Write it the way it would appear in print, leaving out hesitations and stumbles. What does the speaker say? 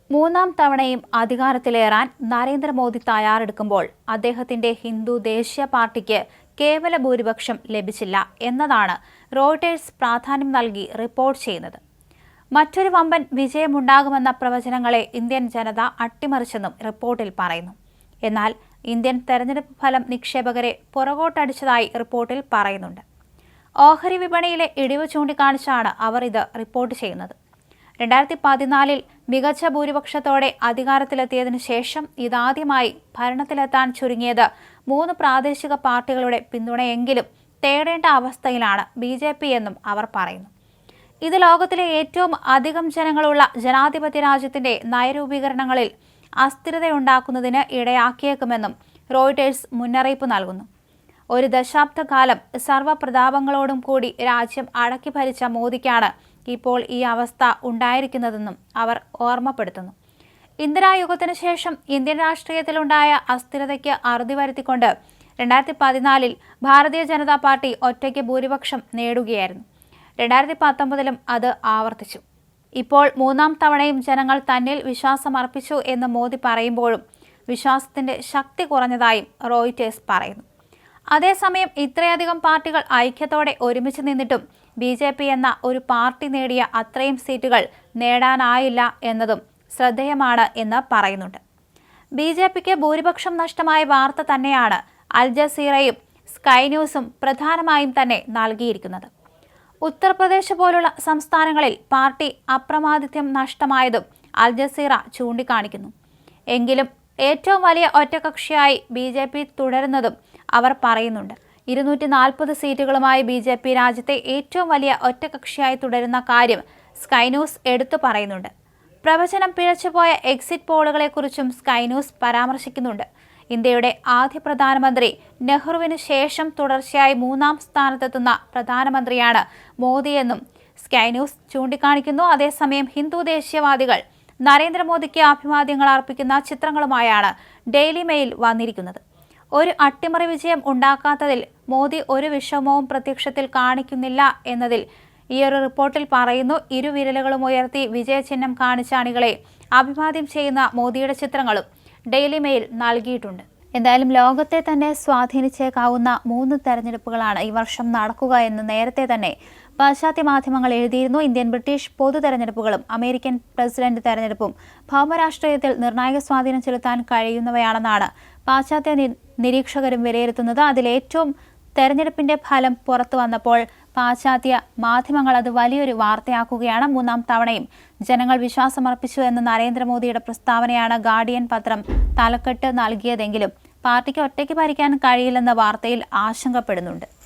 മൂന്നാം തവണയും അധികാരത്തിലേറാൻ നരേന്ദ്രമോദി തയ്യാറെടുക്കുമ്പോൾ അദ്ദേഹത്തിന്റെ ഹിന്ദു ദേശീയ പാർട്ടിക്ക് കേവല ഭൂരിപക്ഷം ലഭിച്ചില്ല എന്നതാണ് റോയിട്ടേഴ്സ് പ്രാധാന്യം നൽകി റിപ്പോർട്ട് ചെയ്യുന്നത്. മറ്റൊരു വമ്പൻ വിജയമുണ്ടാകുമെന്ന പ്രവചനങ്ങളെ ഇന്ത്യൻ ജനത അട്ടിമറിച്ചെന്നും റിപ്പോർട്ടിൽ പറയുന്നു. എന്നാൽ ഇന്ത്യൻ തെരഞ്ഞെടുപ്പ് ഫലം നിക്ഷേപകരെ പുറകോട്ടടിച്ചതായി റിപ്പോർട്ടിൽ പറയുന്നുണ്ട്. ഓഹരി വിപണിയിലെ ഇടിവ് ചൂണ്ടിക്കാണിച്ചാണ് അവർ ഇത് റിപ്പോർട്ട് ചെയ്യുന്നത്. 2014 മികച്ച ഭൂരിപക്ഷത്തോടെ അധികാരത്തിലെത്തിയതിനു ശേഷം ഇതാദ്യമായി ഭരണത്തിലെത്താൻ ചുരുങ്ങിയത് 3 പ്രാദേശിക പാർട്ടികളുടെ പിന്തുണയെങ്കിലും തേടേണ്ട അവസ്ഥയിലാണ് BJP എന്നും അവർ പറയുന്നു. ഇത് ലോകത്തിലെ ഏറ്റവും അധികം ജനങ്ങളുള്ള ജനാധിപത്യ രാജ്യത്തിന്റെ നയരൂപീകരണങ്ങളിൽ അസ്ഥിരതയുണ്ടാക്കുന്നതിന് ഇടയാക്കിയേക്കുമെന്നും റോയിട്ടേഴ്സ് മുന്നറിയിപ്പ് നൽകുന്നു. ഒരു ദശാബ്ദകാലം സർവ്വപ്രതാപങ്ങളോടും കൂടി രാജ്യം അടക്കി ഭരിച്ച മോദിക്കാണ് ഇപ്പോൾ ഈ അവസ്ഥ ഉണ്ടായിരിക്കുന്നതെന്നും അവർ ഓർമ്മപ്പെടുത്തുന്നു. ഇന്ദിരായുഗത്തിനു ശേഷം ഇന്ത്യൻ രാഷ്ട്രീയത്തിലുണ്ടായ അസ്ഥിരതയ്ക്ക് അറുതി വരുത്തിക്കൊണ്ട് 2014 ഭാരതീയ ജനതാ പാർട്ടി ഒറ്റയ്ക്ക് ഭൂരിപക്ഷം നേടുകയായിരുന്നു. 2019 അത് ആവർത്തിച്ചു. ഇപ്പോൾ മൂന്നാം തവണയും ജനങ്ങൾ തന്നിൽ വിശ്വാസമർപ്പിച്ചു എന്ന് മോദി പറയുമ്പോഴും വിശ്വാസത്തിന്റെ ശക്തി കുറഞ്ഞതായും റോയിട്ടേഴ്സ് പറയുന്നു. അതേസമയം ഇത്രയധികം പാർട്ടികൾ ഐക്യത്തോടെ ഒരുമിച്ച് നിന്നിട്ടും BJP എന്ന ഒരു പാർട്ടി നേടിയ അത്രയും സീറ്റുകൾ നേടാനായില്ല എന്നതും ശ്രദ്ധേയമാണ് എന്ന് പറയുന്നുണ്ട്. BJPക്ക് ഭൂരിപക്ഷം നഷ്ടമായ വാർത്ത തന്നെയാണ് അൽ ജസീറയും സ്കൈ ന്യൂസും പ്രധാനമായും തന്നെ നൽകിയിരിക്കുന്നത്. ഉത്തർപ്രദേശ് പോലുള്ള സംസ്ഥാനങ്ങളിൽ പാർട്ടി അപ്രമാദിത്യം നഷ്ടമായതും അൽ ജസീറ ചൂണ്ടിക്കാണിക്കുന്നു. എങ്കിലും ഏറ്റവും വലിയ ഒറ്റകക്ഷിയായി BJP തുടരുന്നതും അവർ പറയുന്നുണ്ട്. 240 സീറ്റുകളുമായി BJP രാജ്യത്തെ ഏറ്റവും വലിയ ഒറ്റകക്ഷിയായി തുടരുന്ന കാര്യം സ്കൈ ന്യൂസ് എടുത്തു പറയുന്നുണ്ട്. പ്രവചനം പിഴച്ചുപോയ എക്സിറ്റ് പോളുകളെക്കുറിച്ചും സ്കൈ ന്യൂസ് പരാമർശിക്കുന്നുണ്ട്. ഇന്ത്യയുടെ ആദ്യ പ്രധാനമന്ത്രി നെഹ്റുവിന് ശേഷം തുടർച്ചയായി 3ാം സ്ഥാനത്തെത്തുന്ന പ്രധാനമന്ത്രിയാണ് മോദിയെന്നും സ്കൈ ന്യൂസ് ചൂണ്ടിക്കാണിക്കുന്നു. അതേസമയം ഹിന്ദു ദേശീയവാദികൾ നരേന്ദ്രമോദിക്ക് അഭിവാദ്യങ്ങൾ അർപ്പിക്കുന്ന ചിത്രങ്ങളുമായാണ് ഡെയിലി മെയിൽ വന്നിരിക്കുന്നത്. ഒരു അട്ടിമറി വിജയം ഉണ്ടാക്കാത്തതിൽ മോദി ഒരു വിഷമവും പ്രത്യക്ഷത്തിൽ കാണിക്കുന്നില്ല എന്നതിൽ ഈയൊരു റിപ്പോർട്ടിൽ പറയുന്നു. ഇരുവിരലുകളും ഉയർത്തി വിജയചിഹ്നം കാണിച്ച അണികളെ അഭിവാദ്യം ചെയ്യുന്ന മോദിയുടെ ചിത്രങ്ങളും ഡെയിലി മെയിൽ നൽകിയിട്ടുണ്ട്. എന്തായാലും ലോകത്തെ തന്നെ സ്വാധീനിച്ചേക്കാവുന്ന 3 തെരഞ്ഞെടുപ്പുകളാണ് ഈ വർഷം നടക്കുക എന്ന് നേരത്തെ തന്നെ പാശ്ചാത്യ മാധ്യമങ്ങൾ എഴുതിയിരുന്നു. ഇന്ത്യൻ ബ്രിട്ടീഷ് പൊതു തെരഞ്ഞെടുപ്പുകളും അമേരിക്കൻ പ്രസിഡന്റ് തെരഞ്ഞെടുപ്പും ഭൗമരാഷ്ട്രീയത്തിൽ നിർണായക സ്വാധീനം ചെലുത്താൻ കഴിയുന്നവയാണെന്നാണ് പാശ്ചാത്യ നിരീക്ഷകരും വിലയിരുത്തുന്നത്. അതിലേറ്റവും തെരഞ്ഞെടുപ്പിന്റെ ഫലം പുറത്തു വന്നപ്പോൾ പാശ്ചാത്യ മാധ്യമങ്ങൾ അത് വലിയൊരു വാർത്തയാക്കുകയാണ്. 3ാം തവണയും ജനങ്ങൾ വിശ്വാസമർപ്പിച്ചു എന്ന നരേന്ദ്രമോദിയുടെ പ്രസ്താവനയാണ് ഗാർഡിയൻ പത്രം തലക്കെട്ട് നൽകിയതെങ്കിലും പാർട്ടിക്ക് ഒറ്റയ്ക്ക് ഭരിക്കാൻ കഴിയില്ലെന്ന വാർത്തയിൽ ആശങ്കപ്പെടുന്നുണ്ട്.